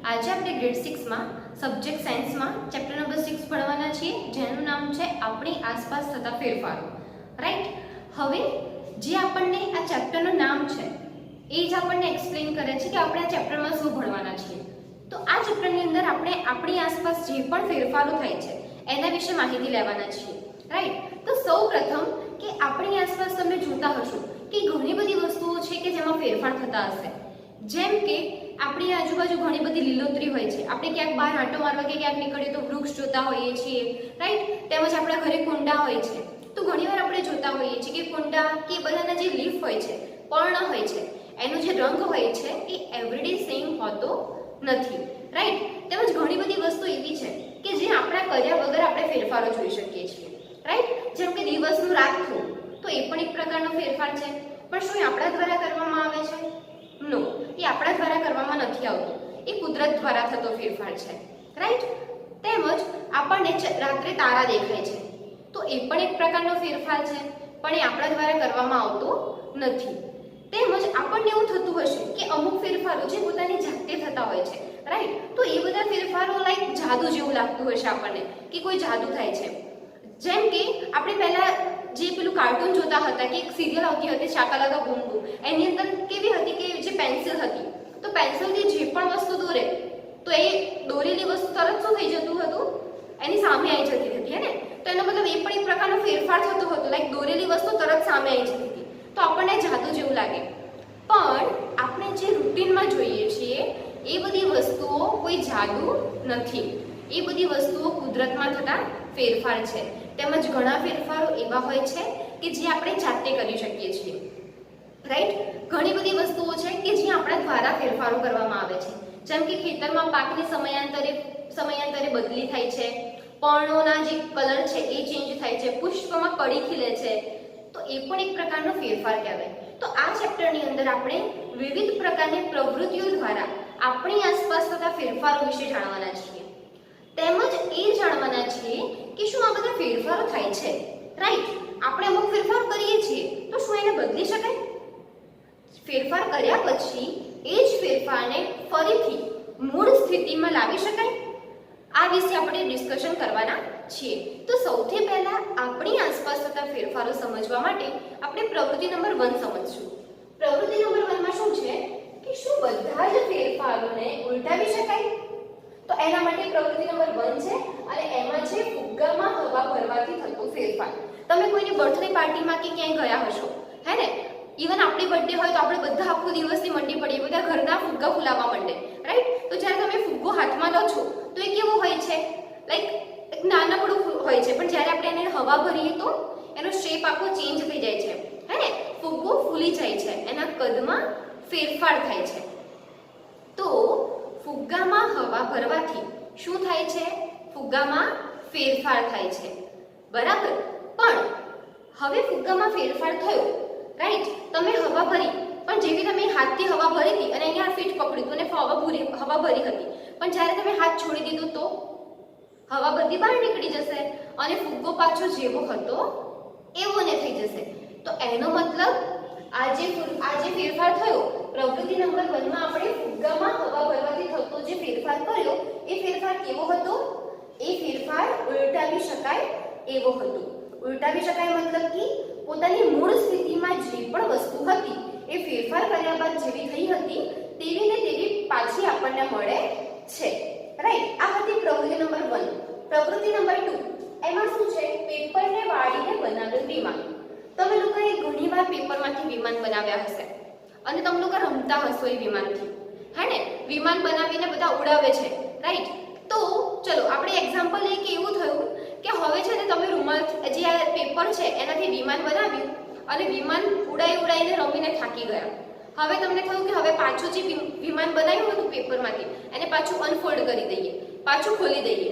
आज આપણે ગ્રેડ 6 માં સબ્જેક્ટ સાયન્સ માં ચેપ્ટર નંબર 6 ભણવાના છીએ જેનું નામ છે આપણી આસપાસ થતા ફેરફારો રાઈટ। હવે જે આપણને આ ચેપ્ટરનું નામ છે એ જ આપણને એક્સપ્લેન કરે છે કે આપણે આ ચેપ્ટરમાં શું ભણવાના છીએ। તો આ ચેપ્ટરની અંદર આપણે આપણી આસપાસ જે પણ ફેરફારો થાય છે એના વિશે માહિતી લેવાના છીએ રાઈટ। તો સૌપ્રથમ કે આપણી આસપાસ તમે જોતા હશો કે ઘણી બધી વસ્તુઓ છે કે જેમાં ફેરફાર થતા હશે, જેમ કે આપણી આજુબાજુ ઘણી બધી લીલોતરી હોય છે, આપણે ક્યાંક બહાર આંટો મારવા કે ક્યાંક નીકળીએ તો વૃક્ષ જોતા હોઈએ છીએ રાઈટ। તેમજ આપણા ઘરે કુંડા હોય છે તો ઘણીવાર આપણે જોતા હોઈએ છીએ કે કુંડા કે બધાના જે લીફ હોય છે, પર્ણ હોય છે, એનો જે રંગ હોય છે એ એવરીડે સેમ હોતો નથી રાઈટ। તેમજ ઘણી બધી વસ્તુ એવી છે કે જે આપણા કર્યા વગર આપણે ફેરફારો જોઈ શકીએ છીએ રાઈટ। જેમ કે દિવસનું રાત થવું તો એ પણ એક પ્રકારનો ફેરફાર છે, પણ શું એ આપણા દ્વારા કરવામાં આવે છે? નો, એ આપણા દ્વારા કરવામાં નથી આવતું, એ કુદરત દ્વારા થતો ફેરફાર છે રાઈટ। તેમજ આપણને રાત્રે તારા દેખાય છે તો એ પણ એક પ્રકારનો ફેરફાર છે, પણ એ આપણા દ્વારા કરવામાં આવતો નથી। તેમજ આપણને એવું થતું હશે કે અમુક ફેરફારો જે પોતાની જાતે થતા હોય છે રાઈટ, તો એ બધા ફેરફારો લાઈક જાદુ જેવું લાગતું હશે આપણને કે કોઈ જાદુ થાય છે। જેમ કે આપણે પહેલા જે પેલું કાર્ટૂન જોતા હતા કે એક સિરિયલ આવતી હતી શાકાલાકા બૂમ બૂમ, એની અંદર કેવી હતી કે જે પેન્સિલ હતી તો પેન્સિલથી જે પણ વસ્તુ દોરે તો એ દોરેલી વસ્તુ તરત શું થઈ જતું હતું, એની સામે આવી જતી હતી હે ને। તો એનો મતલબ એ પણ એક પ્રકારનો ફેરફાર થતો હતો, લાઈક દોરેલી વસ્તુ તરત સામે આવી જતી હતી, તો આપણને જાદુ જેવું લાગે। પણ આપણે જે રૂટીનમાં જોઈએ છીએ એ બધી વસ્તુઓ કોઈ જાદુ નથી, એ બધી વસ્તુઓ કુદરતમાં થતા ફેરફાર છે। તેમજ ઘણા ફેરફારો એવા હોય છે કે જે આપણે જાતે કરી શકીએ છીએ રાઈટ। ઘણી બધી વસ્તુઓ છે કે જે આપણા દ્વારા ફેરફારો કરવામાં આવે છે, જેમ કે ખેતરમાં પાકની સમયાંતરે બદલી થાય છે, પર્ણોના જે કલર છે એ ચેન્જ થાય છે, પુષ્પમાં કળી ખીલે છે, તો એ પણ એક પ્રકારનો ફેરફાર કહેવાય। તો આ ચેપ્ટરની અંદર આપણે વિવિધ પ્રકારની પ્રવૃત્તિઓ દ્વારા આપણી આસપાસ થતા ફેરફારો વિશે જાણવાના છીએ, તેમજ એ જાણવાના છીએ કે શું આ બધા ફેરફારો થાય છે રાઈટ। આપણે અમુક ફેરફાર કરીએ છીએ તો શું એને બદલી શકાય? ફેરફાર કર્યા પછી એ જ ફેરફારને ફરીથી મૂળ સ્થિતિમાં લાવી શકાય? આ વિશે આપણે ડિસ્કશન કરવાના છીએ। તો સૌથી પહેલા આપણી આસપાસ થતા ફેરફારો સમજવા માટે આપણે પ્રવૃત્તિ નંબર 1 સમજશું। પ્રવૃત્તિ નંબર 1 માં શું છે કે શું બધા જ ફેરફારોને ઉલટાવી શકાય? તો એના માટે પ્રવૃત્તિ નંબર 1 છે અને એમાં છે ફુગ્ગામાં હવા ભરવાથી થતો ફેરફાર। તમે કોઈની બર્થડે પાર્ટીમાં કે ક્યાંય ગયા હશો હે ને, ઇવન આપણી બર્થડે હોય તો આપણે બધા આખો દિવસની મંડી પડીએ, બધા ઘરના ફુગ્ગા ફૂલાવવા માંડે રાઈટ। તો જ્યારે તમે ફુગ્ગો હાથમાં લો છો તો એ કેવો હોય છે, લાઈક એક નાનકડું હોય છે, પણ જ્યારે આપણે એને હવા ભરીએ તો એનો શેપ આખો ચેન્જ થઈ જાય છે હે ને, ફુગ્ગો ફૂલી જાય છે, એના કદમાં ફેરફાર થાય છે। તો ફુગ્ગામાં હવા ભરવાથી શું થાય છે? ફુગ્ગામાં ફેરફાર થાય છે બરાબર। પણ હવે ફુગ્ગામાં ફેરફાર થયો રાઈટ, તમે હવા ભરી, પણ જેવી તમે હાથથી હવા ભરી હતી અને અહીંયા ફીટ પકડ્યું અને હવા ભરી હતી, પણ જ્યારે તમે હાથ છોડી દીધું તો હવા બધી બહાર નીકળી જશે અને ફુગ્ગો પાછો જેવો હતો એવો ને થઈ જશે। તો એનો મતલબ આ જે ફેરફાર થયો પ્રવૃત્તિ નંબર 1 માં આપણે ફુગ્ગામાં હવા ભરવાથી થતો જે ફેરફાર કર્યો એ ફેરફાર કેવો હતો? એ ફેરફાર ઉલટાવી શકાય એવો હતો। ઉલટાવી શકાય મતલબ કે પોતાની મૂળ સ્થિતિમાં જે પણ વસ્તુ હતી એ ફેરફાર કર્યા બાદ જેવી થઈ હતી તેવી ને તેવી પાછી આપણને મળે છે રાઈટ। આ હતી પ્રવૃત્તિ નંબર 1। પ્રવૃત્તિ નંબર 2 એમાં શું છે? પેપરને વાળીને બનાવેલ વિમાન। તમે લોકોએ ઘણીવાર પેપરમાંથી વિમાન બનાવ્યા હશે અને તમે લોકો રમતા હશો એ વિમાનથી હે ને, વિમાન બનાવીને બધા ઉડાવે છે રાઈટ। તો ચલો આપણે એક્ઝામ્પલ લઈએ કે એવું થયું કે હવે છે ને તમે રૂમાલ જે આ પેપર છે એનાથી વિમાન બનાવ્યું અને વિમાન ઉડાઈને રમીને થાકી ગયા। હવે તમને થયું કે હવે પાછું જે વિમાન બનાવ્યું હતું પેપરમાંથી એને પાછું અનફોલ્ડ કરી દઈએ, પાછું ખોલી દઈએ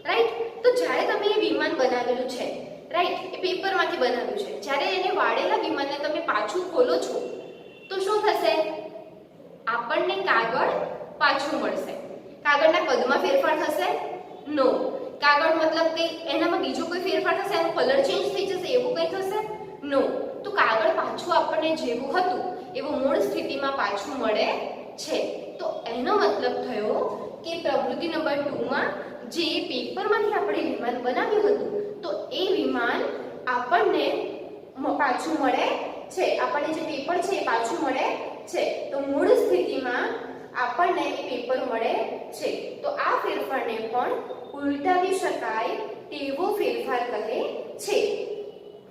રાઈટ। તો જ્યારે તમે એ વિમાન બનાવેલું છે રાઈટ, એ પેપરમાંથી બનાવ્યું છે, જ્યારે એને વાળેલા વિમાનને તમે પાછું ખોલો છો તો શું થશે? આપણને કાગળ પાછું મળશે। કાગળના કદમાં ફેરફાર થશે? નો। કાગળ મતલબ કે એનામાં બીજો કોઈ ફેરફાર થશે, એનો કલર ચેન્જ થઈ જશે એવું કંઈ થશે? નો। તો કાગળ પાછું આપણને જેવું હતું એવું મૂળ સ્થિતિમાં પાછું મળે છે। તો એનો મતલબ થયો કે પ્રવૃત્તિ નંબર 2 માં જે પેપરમાંથી આપણે વિમાન બનાવ્યું હતું તો એ વિમાન આપણને પાછું મળે છે, આપણને જે પેપર છે એ પાછું મળે છે, તો મૂળ સ્થિતિમાં આપણને એ પેપર મળે છે, તો આ ફેરફારને પણ ઉલટાવી શકાય તેવો ફેરફાર કહે છે,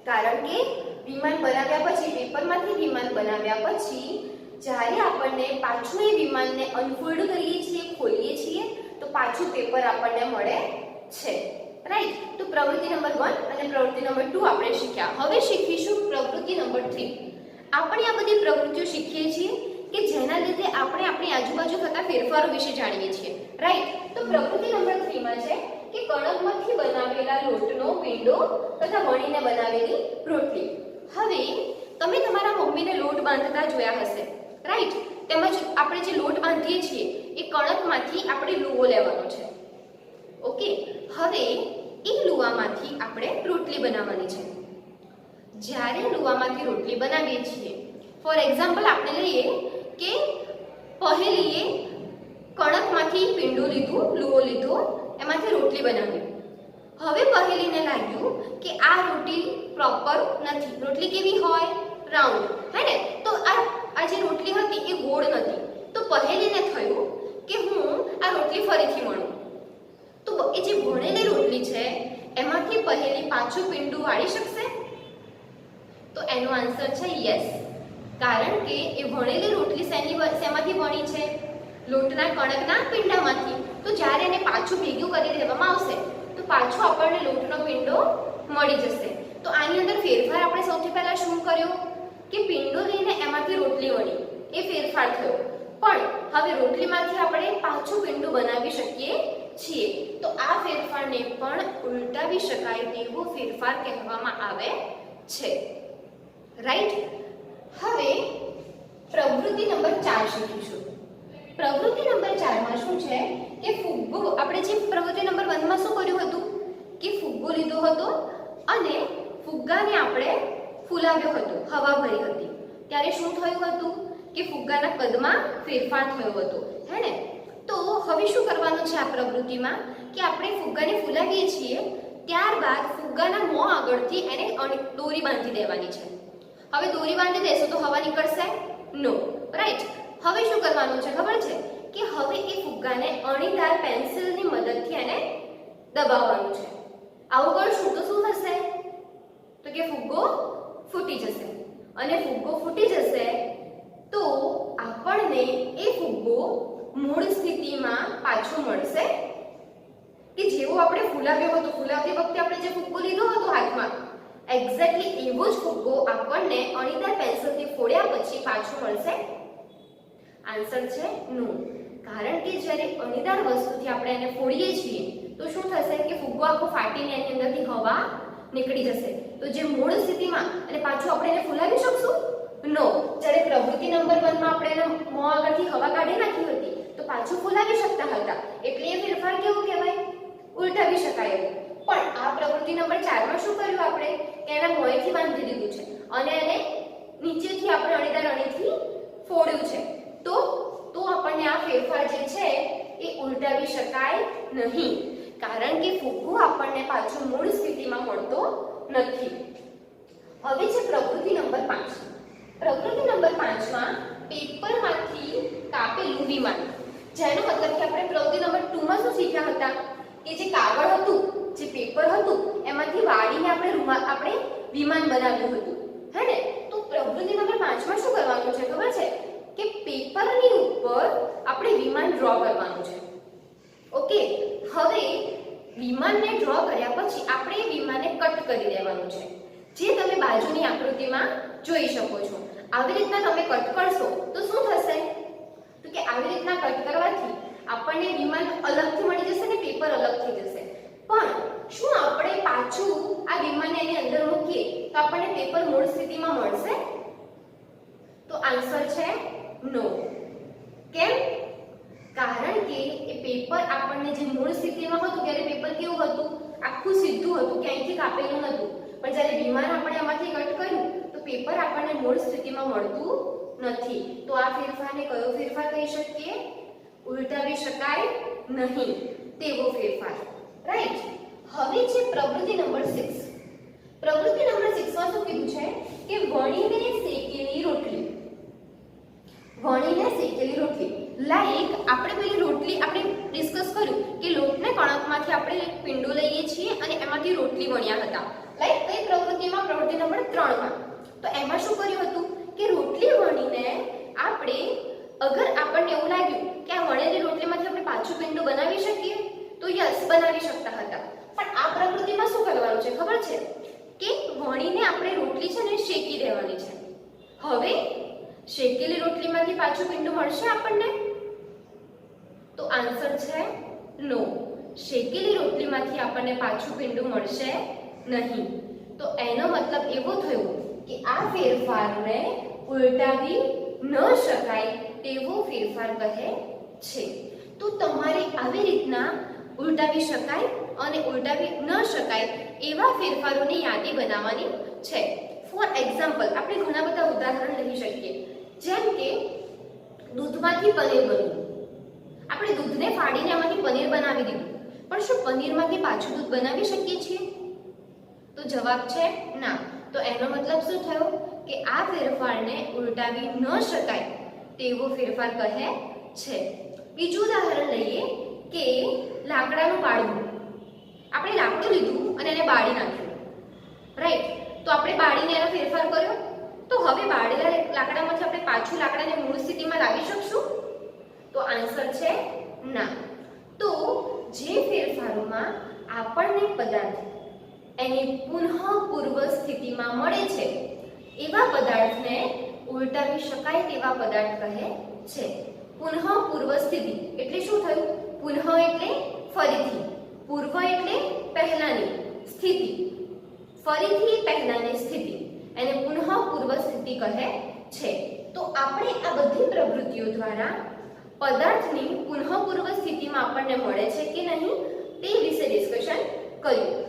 કારણ કે વિમાન બનાવ્યા પછી પેપરમાંથી વિમાન બનાવ્યા પછી જ્યારે આપણને પાછું એ વિમાનને અનફોલ્ડ કરીએ છીએ, ખોલીએ છીએ તો પાછું પેપર આપણને મળે છે, રાઈટ। તો પ્રવૃત્તિ નંબર 1 અને પ્રવૃત્તિ નંબર 2 આપણે શીખ્યા। હવે શીખીશું પ્રવૃત્તિ નંબર 3। આપણે આ બધી પ્રવૃત્તિઓ શીખીએ છીએ કે જેના લીધે આપણે આપણી આજુબાજુ થતા ફેરફારો વિશે જાણીએ છીએ, રાઈટ। તો પ્રવૃત્તિ નંબર 3 માં છે કે કણકમાંથી બનાવેલા લોટનો પીંડો તથા વણીને બનાવેલી રોટલી। હવે તમે તમારા મમ્મીને લોટ બાંધતા જોયા હશે, રાઈટ। તેમજ આપણે જે લોટ બાંધીએ છીએ એ કણકમાંથી આપણે લુવો લેવાનો છે, ઓકે। હવે એ લુવામાંથી આપણે રોટલી બનાવવાની છે। જ્યારે લુવામાંથી રોટલી બનાવીએ છીએ, ફોર એક્ઝામ્પલ આપણે લઈએ કે પહેલીએ કણકમાંથી પીંડું લીધું, લુવો લીધો, એમાંથી રોટલી બનાવી। હવે પહેલીને લાગ્યું કે આ રોટલી પ્રોપર નથી, રોટલી કેવી હોય, રાઉન્ડ, હે ને, તો આ જે રોટલી હતી એ ગોળ નથી, તો પહેલીને થયું કે હું આ રોટલી ફરીથી વણું, તો એ જે વણેલી રોટલી છે એમાંથી પહેલી પાછું પીંડું વાળી શકશે? તો એનો આન્સર છે યસ, કારણ કે એ વણેલી રોટલી શેમાંથી વણી છે, લોટના કણકના પીંડામાંથી, તો જ્યારે એને પાછું ભેગું કરી દેવામાં આવશે તો પાછો આપણને લોટનો પીંડો મળી જશે। તો આની અંદર ફેરફાર આપણે સૌથી પહેલા શું કર્યો કે પીંડો લઈને એમાંથી રોટલી વણી, એ ફેરફાર થયો, પણ હવે રોટલીમાંથી આપણે પાછું પીંડું બનાવી શકીએ છીએ, તો આ ફેરફારને પણ ઉલટાવી શકાય તેવો ફેરફાર કહેવામાં આવે છે, રાઈટ। હવે પ્રવૃત્તિ નંબર 4 શીખીશું। પ્રવૃત્તિ નંબર 4 માં શું છે કે ફુગ્ગો, આપણે જે પ્રવૃત્તિ નંબર 1 માં શું કર્યું હતું કે ફુગ્ગો લીધો હતો અને ફુગ્ગાને આપણે ફૂલાવ્યો હતો, હવા ભરી હતી, ત્યારે શું થયું હતું કે ફુગ્ગાના કદમાં ફેરફાર થયો હતો, હે ને। તો હવે શું કરવાનું છે આ પ્રવૃત્તિમાં કે આપણે ફુગ્ગાને ફૂલાવીએ છીએ, ત્યારબાદ ફુગ્ગાના મોં આગળથી એને દોરી બાંધી દેવાની છે। હવે દોરી બાંધી દેશો તો હવા નીકળશે? નો, રાઈટ। હવે શું કરવાનું છે ખબર છે કે હવે એ ફુગ્ગાને અણીદાર પેન્સિલની મદદથી એને દબાવવાનું છે। આવું કરશું તો શું થશે? તો કે ફુગ્ગો ફૂટી જશે, અને ફુગ્ગો ફૂટી જશે તો આપણને એ ફુગ્ગો મૂળ સ્થિતિમાં પાછો મળશે કે જેવો આપણે ફૂલાવ્યો હતો, ફૂલાવતી વખતે આપણે જે ફુગ્ગો લીધો હતો હાથમાં, એક્ઝેક્ટલી એવો જ ફુગ્ગો આપણને અણીદાર પેન્સિલથી ફોડ્યા પછી પાછો મળશે? આન્સર છે નો, કારણ કે જ્યારે અણીદાર વસ્તુથી આપણે એને ફોડીએ છીએ તો શું થશે કે ફુગ્ગો આખો ફાટીને એની અંદરથી હવા નીકળી જશે, તો જે મૂળ સ્થિતિમાં અને પાછું આપણે એને ફૂલાવી શકશું? નો। જ્યારે પ્રવૃત્તિ નંબર 1 માં આપણે એના મોં આગળથી હવા કાઢી નાખી હતી તો પાછું ફૂલાવી શકતા હતા, એટલે એ ફેરફાર કેવો કહેવાય? ઉલટાવી શકાય એવું। પણ આ પ્રવૃત્તિ નંબર 4 માં શું કર્યું આપણે કે એના મોંથી બાંધી દીધું છે અને એને નીચેથી આપણે અણીદાર અણીથી ફોડ્યું છે, તો આપણને આ ફેરફાર જે છે એ ઉલટાવી શકાય નહીં, કારણ કે ફુગ્ગો આપણને પાછો મૂળ સ્થિતિમાં મળતો નથી। હવે છે પ્રવૃત્તિ નંબર 5। પ્રવૃત્તિ નંબર 5 માં પેપરમાંથી કાપેલું વિમાન, જેનો મતલબ કે આપણે પ્રવૃત્તિ નંબર 2 માં શું શીખ્યા હતા કે જે કાગળ હતું, જે પેપર હતું એમાંથી વાળીને આપણે વિમાન બનાવ્યું હતું, હે ને। તો પ્રવૃત્તિ નંબર 5 માં શું કરવાનું છે ખબર છે કે પેપરની ઉપર આપણે વિમાન ડ્રો કરવાનું છે, ઓકે। હવે વિમાનને ડ્રો કર્યા પછી આપણે એ વિમાનને કટ કરી દેવાનું છે, જે તમે બાજુની આકૃતિમાં જોઈ શકો છો। આવી રીતના તમે કટ કરશો તો શું થશે? તો કે આવી રીતના કટ કરવાથી આપણને વિમાન અલગથી મળી જશે ને પેપર અલગ થઈ જશે, પણ શું આપણે પાછું આ વિમાનને એની અંદર મૂકીએ તો આપણને પેપર મૂળ સ્થિતિમાં મળશે? તો આન્સર છે નો। કેમ? કારણ કે એ પેપર આપણને જે મૂળ સ્થિતિમાં હતું ત્યારે પેપર કેવું હતું? આખું સીધું હતું, ક્યાંયથી કાપેલું નહોતું, પણ જ્યારે વિમાન આપણે આમાંથી કટ કર્યું તો પેપર આપણને મૂળ સ્થિતિમાં મળતું નથી, તો આ ફેરફારને કયો ફેરફાર કહી શકીએ? ઉલટાવી શકાય નહીં તેવો ફેરફાર. રાઈટ. હવે છે પ્રવૃત્તિ નંબર 6. પ્રવૃત્તિ નંબર 6 માં શું કીધું છે કે વણીને શેકેલી રોટલી. વણીને શેકેલી રોટલી લાઈક આપણે પેલી રોટલી આપણે ડિસ્કસ કર્યું કે લોટને કણકમાંથી આપણે એક પિંડો લઈએ છીએ અને એમાંથી રોટલી વણ્યા હતા. લાઈક કઈ પ્રવૃત્તિમાં? પ્રવૃત્તિ નંબર 3 માં. તો એમાં શું કર્યું હતું કે રોટલી વણીને આપણે અગર આપણને એવું લાગ્યું કે આ વણેલી રોટલીમાંથી આપણે પાછું પિંડો બનાવી શકીએ તો યસ બનાવી શકતા હતા. પણ આ પ્રવૃત્તિમાં શું કરવાનું છે ખબર છે કે વણીને આપણે રોટલી છે ને શેકી દેવાની છે. હવે શેકેલી રોટલીમાંથી પાછું પિંડું મળશે આપણને? તો આન્સર છે નો. શેકેલી રોટલીમાંથી આપણને પાછું પિંડું મળશે નહીં. તો એનો મતલબ એવો થયો કે આ ફેરફારને ઉલટાવી ન શકાય તેવો ફેરફાર કહે છે. તો તમારે આવી રીતના ઉલટાવી શકાય અને ઉલટાવી ન શકાય એવા ફેરફારોની યાદી બનાવવાની છે. ફોર એક્ઝામ્પલ આપણે ઘણા બધા ઉદાહરણ લઈ શકીએ. જેમ કે દૂધમાંથી પનીર બન્યું. આપણે દૂધને ફાડીને એમાંથી પનીર બનાવી દીધું. પણ શું પનીરમાંથી પાછું દૂધ બનાવી શકીએ છીએ? તો જવાબ છે ના. તો એનો મતલબ શું થયો કે આ ફેરફારને ઉલટાવી ન શકાય તેવો ફેરફાર કહે છે. બીજું ઉદાહરણ લઈએ કે લાકડાનું બાળવું. આપણે લાકડું લીધું અને એને બાળી નાખ્યું. રાઈટ. તો આપણે બાળીને એનો ફેરફાર કર્યો. તો હવે બાળેલા લાકડામાંથી આપણે પાછું લાકડાને મૂળ સ્થિતિમાં લાવી શકશું? તો આન્સર છે ના. તો જે ફેરફારોમાં આપણને પદાર્થ એની પુનઃ પૂર્વ સ્થિતિમાં મળે છે એવા પદાર્થને ઉલટાવી શકાય તેવા પદાર્થ કહે છે. પુનઃ પૂર્વ સ્થિતિ એટલે શું થયું? પુનઃ એટલે ફરીથી, પૂર્વ એટલે પહેલાની સ્થિતિ, ફરીથી પહેલાની સ્થિતિ, એને પુનઃ પૂર્વ સ્થિતિ કહે છે. તો આપણે આ બધી પ્રવૃત્તિઓ દ્વારા પદાર્થની પુનઃ પૂર્વ સ્થિતિમાં આપણને મળે છે કે નહીં તે વિશે ડિસ્કશન કર્યું.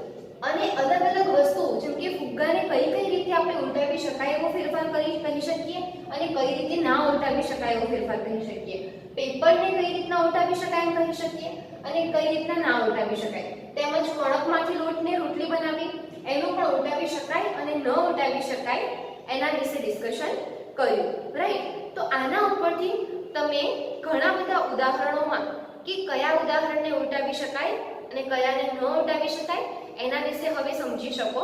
અને અલગ અલગ વસ્તુઓ જેમ કે ફુગ્ગાને કઈ કઈ રીતે આપણે ઉલટાવી શકાય એવો ફેરફાર કહી શકીએ અને કઈ રીતે ના ઉલટાવી શકાય એવો ફેરફાર કહી શકીએ. પેપરને કઈ રીતના ઉલટાવી શકાય એમ કહી શકીએ અને કઈ રીતના ના ઉલટાવી શકાય. તેમજ કણકમાંથી લોટને રોટલી બનાવી એનું પણ ઉલટાવી શકાય અને ન ઉલટાવી શકાય એના વિશે ડિસ્કશન કર્યું. રાઈટ. તો આના ઉપરથી તમે ઘણા બધા ઉદાહરણોમાં કે કયા ઉદાહરણને ઉલટાવી શકાય અને કયાને ન ઉલટાવી શકાય એના વિશે હવે સમજી શકો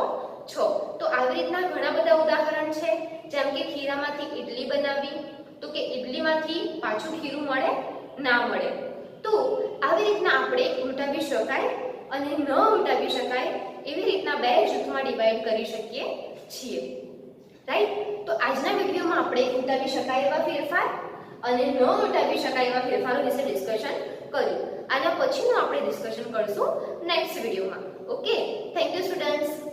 છો. તો આવી રીતના ઘણા બધા ઉદાહરણ છે. જેમ કે ખીરામાંથી ઇડલી બનાવી તો કે ઇડલીમાંથી પાછું ખીરું મળે ના મળે. તો આવી રીતના આપણે ઉલટાવી શકાય અને ન ઉલટાવી શકાય એવી રીતના બે જૂથમાં ડિવાઈડ કરી શકીએ છીએ. રાઈટ. તો આજના વિડીયોમાં આપણે ઉલટાવી શકાય એવા ફેરફાર અને ન ઉલટાવી શકાય એવા ફેરફારો વિશે ડિસ્કશન કર્યું. આના પછીનું આપણે ડિસ્કશન કરશું નેક્સ્ટ વિડીયોમાં. ઓકે. Thank you students.